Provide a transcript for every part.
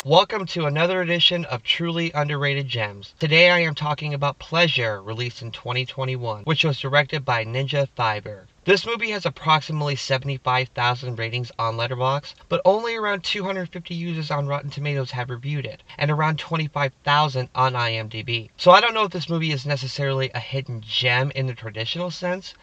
Welcome to another edition of Truly Underrated Gems. Today I am talking about Pleasure, released in 2021, which was directed by Ninja Thyberg. This movie has approximately 75,000 ratings on Letterboxd, but only around 250 users on Rotten Tomatoes have reviewed it, and around 25,000 on IMDb. So I don't know if this movie is necessarily a hidden gem in the traditional sense,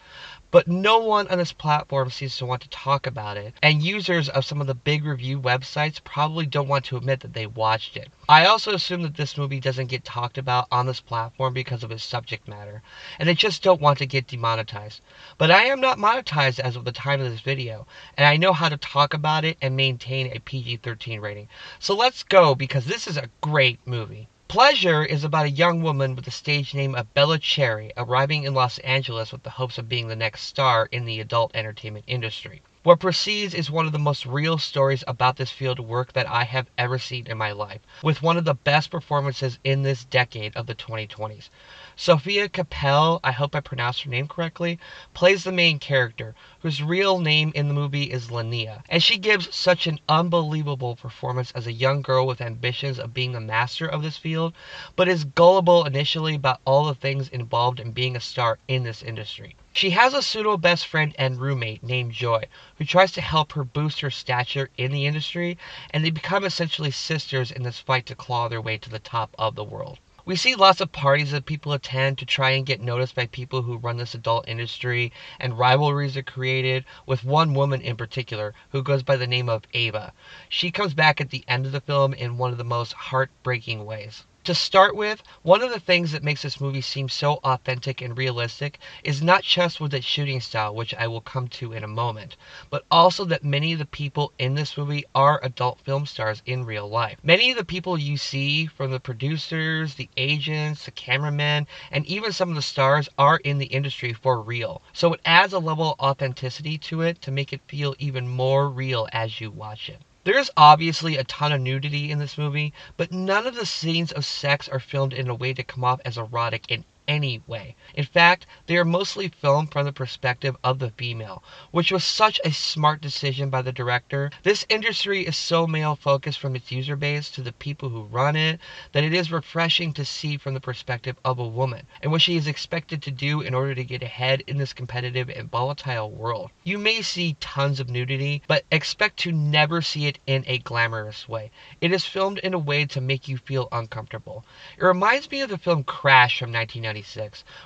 but no one on this platform seems to want to talk about it, and users of some of the big review websites probably don't want to admit that they watched it. I also assume that this movie doesn't get talked about on this platform because of its subject matter, and they just don't want to get demonetized. But I am not monetized as of the time of this video, and I know how to talk about it and maintain a PG-13 rating. So let's go, because this is a great movie. Pleasure is about a young woman with the stage name of Bella Cherry arriving in Los Angeles with the hopes of being the next star in the adult entertainment industry. What proceeds is one of the most real stories about this field of work that I have ever seen in my life, with one of the best performances in this decade of the 2020s. Sofia Kappel, I hope I pronounced her name correctly, plays the main character, whose real name in the movie is Linnea, and she gives such an unbelievable performance as a young girl with ambitions of being the master of this field, but is gullible initially about all the things involved in being a star in this industry. She has a pseudo best friend and roommate named Joy, who tries to help her boost her stature in the industry, and they become essentially sisters in this fight to claw their way to the top of the world. We see lots of parties that people attend to try and get noticed by people who run this adult industry, and rivalries are created, with one woman in particular who goes by the name of Ava. She comes back at the end of the film in one of the most heartbreaking ways. To start with, one of the things that makes this movie seem so authentic and realistic is not just with its shooting style, which I will come to in a moment, but also that many of the people in this movie are adult film stars in real life. Many of the people you see, from the producers, the agents, the cameramen, and even some of the stars, are in the industry for real. So it adds a level of authenticity to it to make it feel even more real as you watch it. There's obviously a ton of nudity in this movie, but none of the scenes of sex are filmed in a way to come off as erotic in any way. In fact, they are mostly filmed from the perspective of the female, which was such a smart decision by the director. This industry is so male focused from its user base to the people who run it that it is refreshing to see from the perspective of a woman and what she is expected to do in order to get ahead in this competitive and volatile world. You may see tons of nudity, but expect to never see it in a glamorous way. It is filmed in a way to make you feel uncomfortable. It reminds me of the film Crash from 1996,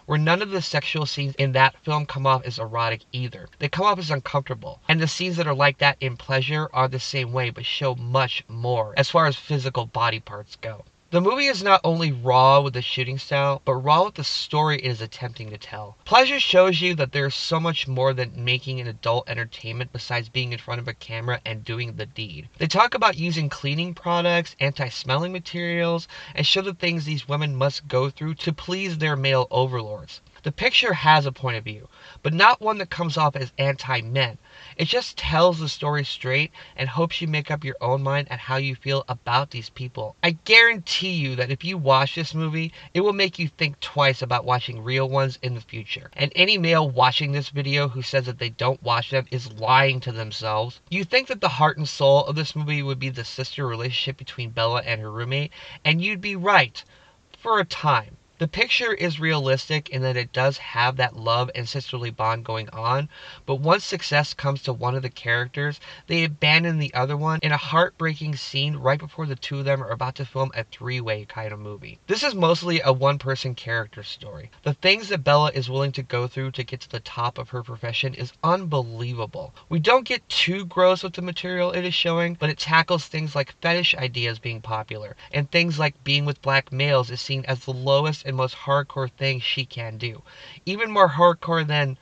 where none of the sexual scenes in that film come off as erotic either. They come off as uncomfortable. And the scenes that are like that in Pleasure are the same way, but show much more as far as physical body parts go. The movie is not only raw with the shooting style, but raw with the story it is attempting to tell. Pleasure shows you that there's so much more than making an adult entertainment besides being in front of a camera and doing the deed. They talk about using cleaning products, anti-smelling materials, and show the things these women must go through to please their male overlords. The picture has a point of view, but not one that comes off as anti-men. It just tells the story straight and hopes you make up your own mind on how you feel about these people. I guarantee you that if you watch this movie, it will make you think twice about watching real ones in the future. And any male watching this video who says that they don't watch them is lying to themselves. You think that the heart and soul of this movie would be the sister relationship between Bella and her roommate, and you'd be right. For a time. The picture is realistic in that it does have that love and sisterly bond going on, but once success comes to one of the characters, they abandon the other one in a heartbreaking scene right before the two of them are about to film a three-way kind of movie. This is mostly a one-person character story. The things that Bella is willing to go through to get to the top of her profession is unbelievable. We don't get too gross with the material it is showing, but it tackles things like fetish ideas being popular, and things like being with black males is seen as the lowest and most hardcore thing she can do. Even more hardcore than,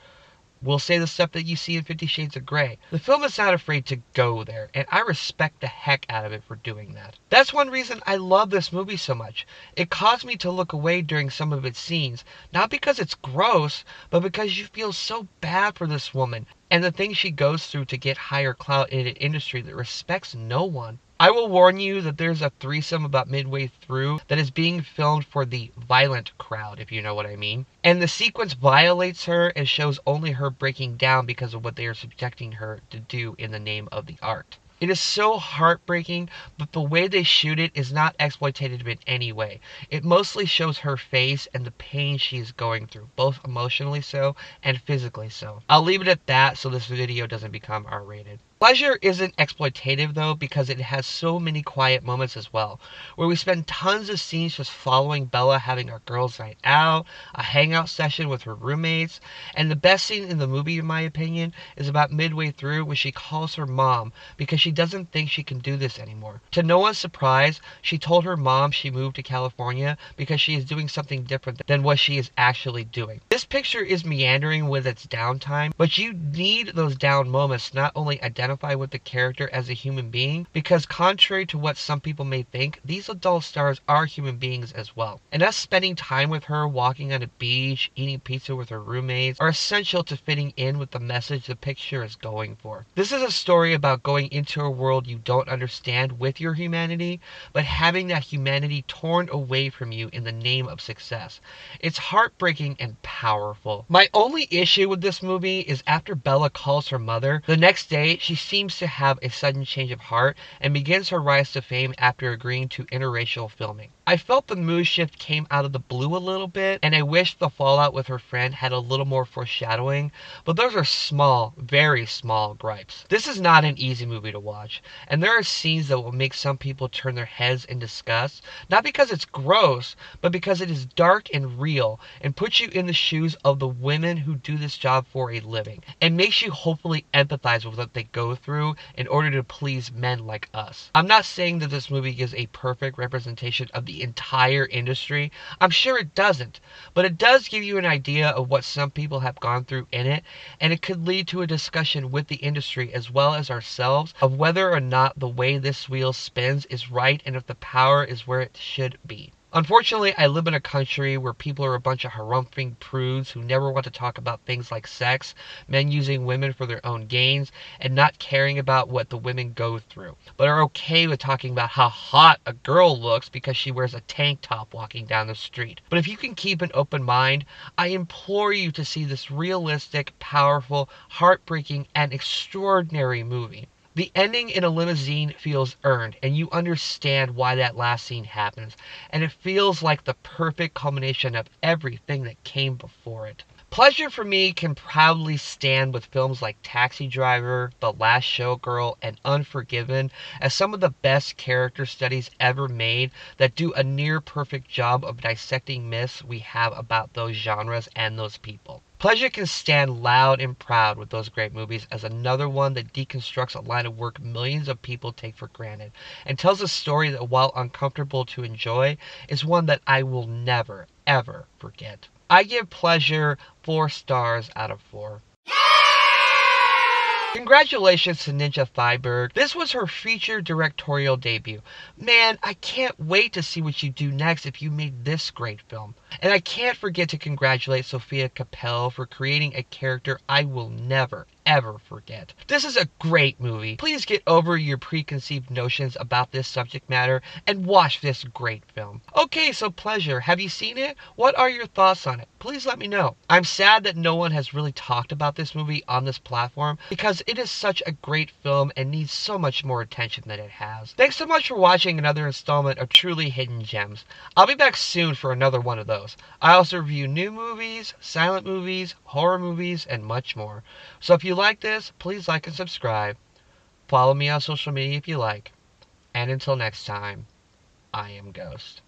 we'll say, the stuff that you see in 50 Shades of Grey. The film is not afraid to go there, and I respect the heck out of it for doing that. That's one reason I love this movie so much. It caused me to look away during some of its scenes, not because it's gross, but because you feel so bad for this woman and the things she goes through to get higher clout in an industry that respects no one. I will warn you that there's a threesome about midway through that is being filmed for the violent crowd, if you know what I mean. And the sequence violates her and shows only her breaking down because of what they are subjecting her to do in the name of the art. It is so heartbreaking, but the way they shoot it is not exploitative in any way. It mostly shows her face and the pain she is going through, both emotionally so and physically so. I'll leave it at that so this video doesn't become R-rated. Pleasure isn't exploitative though, because it has so many quiet moments as well, where we spend tons of scenes just following Bella having a girls' night out, a hangout session with her roommates, and the best scene in the movie in my opinion is about midway through when she calls her mom because she doesn't think she can do this anymore. To no one's surprise, she told her mom she moved to California because she is doing something different than what she is actually doing. This picture is meandering with its downtime, but you need those down moments to not only identify with the character as a human being, because contrary to what some people may think, these adult stars are human beings as well. And us spending time with her, walking on a beach, eating pizza with her roommates, are essential to fitting in with the message the picture is going for. This is a story about going into a world you don't understand with your humanity, but having that humanity torn away from you in the name of success. It's heartbreaking and powerful. My only issue with this movie is after Bella calls her mother, the next day she seems to have a sudden change of heart and begins her rise to fame after agreeing to interracial filming. I felt the mood shift came out of the blue a little bit, and I wish the fallout with her friend had a little more foreshadowing, but those are small, very small gripes. This is not an easy movie to watch, and there are scenes that will make some people turn their heads in disgust, not because it's gross, but because it is dark and real, and puts you in the shoes of the women who do this job for a living, and makes you hopefully empathize with what they go through in order to please men like us. I'm not saying that this movie gives a perfect representation of the entire industry. I'm sure it doesn't, but it does give you an idea of what some people have gone through in it, and it could lead to a discussion with the industry as well as ourselves of whether or not the way this wheel spins is right and if the power is where it should be. Unfortunately, I live in a country where people are a bunch of harumphing prudes who never want to talk about things like sex, men using women for their own gains, and not caring about what the women go through, but are okay with talking about how hot a girl looks because she wears a tank top walking down the street. But if you can keep an open mind, I implore you to see this realistic, powerful, heartbreaking, and extraordinary movie. The ending in a limousine feels earned, and you understand why that last scene happens, and it feels like the perfect culmination of everything that came before it. Pleasure for me can proudly stand with films like Taxi Driver, The Last Showgirl, and Unforgiven as some of the best character studies ever made that do a near perfect job of dissecting myths we have about those genres and those people. Pleasure can stand loud and proud with those great movies as another one that deconstructs a line of work millions of people take for granted and tells a story that, while uncomfortable to enjoy, is one that I will never, ever forget. I give Pleasure 4 stars out of 4. Congratulations to Ninja Thyberg. This was her feature directorial debut. Man, I can't wait to see what you do next if you made this great film. And I can't forget to congratulate Sofia Kappel for creating a character I will never, ever forget. This is a great movie. Please get over your preconceived notions about this subject matter and watch this great film. Okay, so Pleasure, have you seen it? What are your thoughts on it? Please let me know. I'm sad that no one has really talked about this movie on this platform because it is such a great film and needs so much more attention than it has. Thanks so much for watching another installment of Truly Hidden Gems. I'll be back soon for another one of those. I also review new movies, silent movies, horror movies, and much more. So if you like this, please like and subscribe. Follow me on social media if you like. And until next time, I am Ghost.